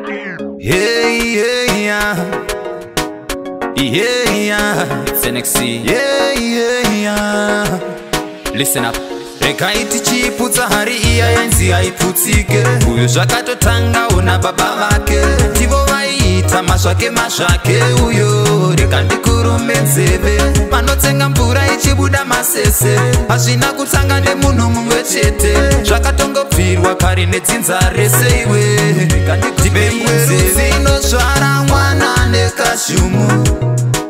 Yeah, yeah, yeah, yeah. It's NXC. Yeah, yeah, yeah. Listen up. Reka iti chiputsa hari iya yanzi haiputsike. Uyo zvakatotanga una baba vake. Tivo vaita masvake uyo. Reka ndikurume nzeve. Vanotsenga mvura ichibuda masese. Hazvina kutsanga nemunhu mumwe chete. Zvakatongobvirwa kare nedzinza rese iwe. Ndibembwe inosvara mwana nekashumu.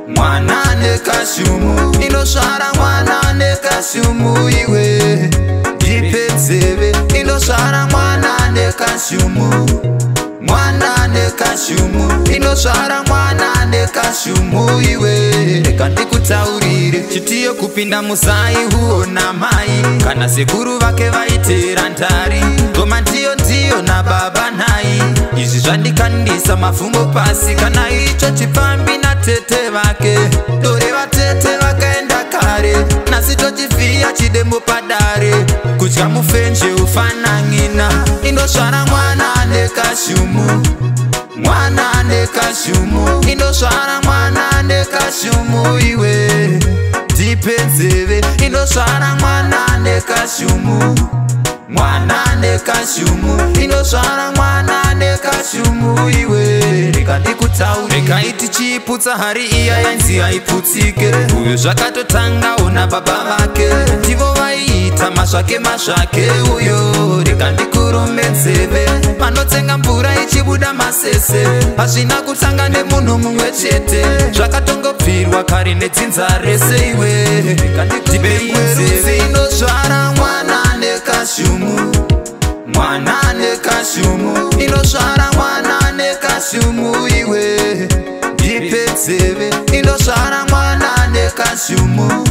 Mwana nekashumu. Inosvara mwana nekashumu iwe. Ndipe nzeve. Inosvara mwana nekashumu. Mwana nekashumu. Inosvara mwana nekashumu iwe. Reka ndikutaurire chitiyo kupinda muzai huona mai. Kana sekuru vake vaitera ndari. Ngoma ndiyo na baba nai. Izvi zvandikandisa mafumbo pasi. Kana icho chipambi na tete vake. Dore vatete vakaenda kare. Nasi tochivhiya chidembo padare. Kudya mufenje ufanangina. Inosvara mwana nekashumu. Mwana nekashumu. Inosvara mwana nekashumu iwe. Ndipe nzeve. Inosvara mwana nekashumu. Mwana nekashumu. Inosvara mwana nekashumu iwe. Reka ndikutaurire. Reka iti chiputsa hari iya yanzi haiputsike. Uyo zvakatotanga una baba vake. Tivo vaita masvake uyo. Reka ndikurume nzeve. Vanotsenga mvura ichibuda masese. Hazvina kutsanga nemunhu mumwe chete. Zvakatongobvirwa kare nedzinza rese iwe. Ndibembwe inosvara mwana nekashumu. Mwana nekashumu. Inosvara mwana nekashumu iwe. Ndipe nzeve. Inosvara mwana nekashumu.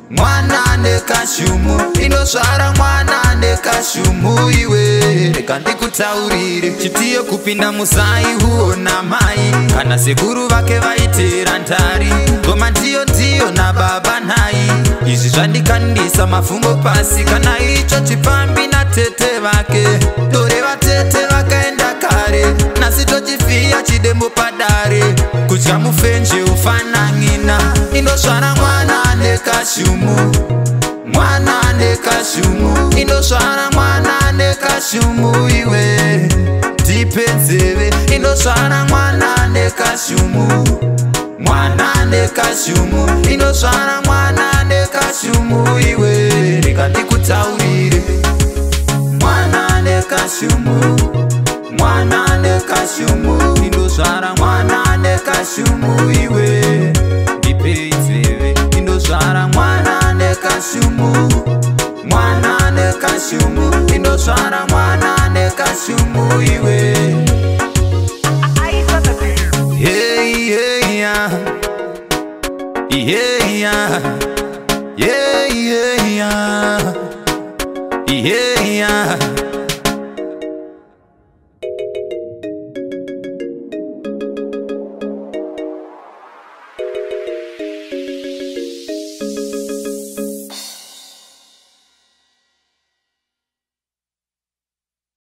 Mwana nekashumu. Inosvara mwana nekashumu iwe. Reka ndikutaurire chitiyo kupinda muzai huona mai. Kana sekuru vake vaitera ndari. Ngoma ndiyo na baba nai. Izvi zvandikandisa mafumbo pasi. Kana icho chipambi na tete vake. Dore vatete vakaenda kare. Nasi tochivhiya chidembo padare. Kudya mufenje ufanangina. Inosvara mwana nekashumu. Mwana nekashumu. Inosvara mwana nekashumu iwe. Ndipe nzeve. Inosvara mwana nekashumu. Mwana nekashumu. Inosvara mwana nekashumu iwe. Reka ndikutaurire. Mwana nekashumu. Mwana nekashumu. Inosvara mwana nekashumu iwe. Ndipe nzeve. Inosvara mwana nekashumu. Mwana nekashumu. Inosvara mwana nekashumu iwe. Yeah, yeah, yeah. Yeah, yeah.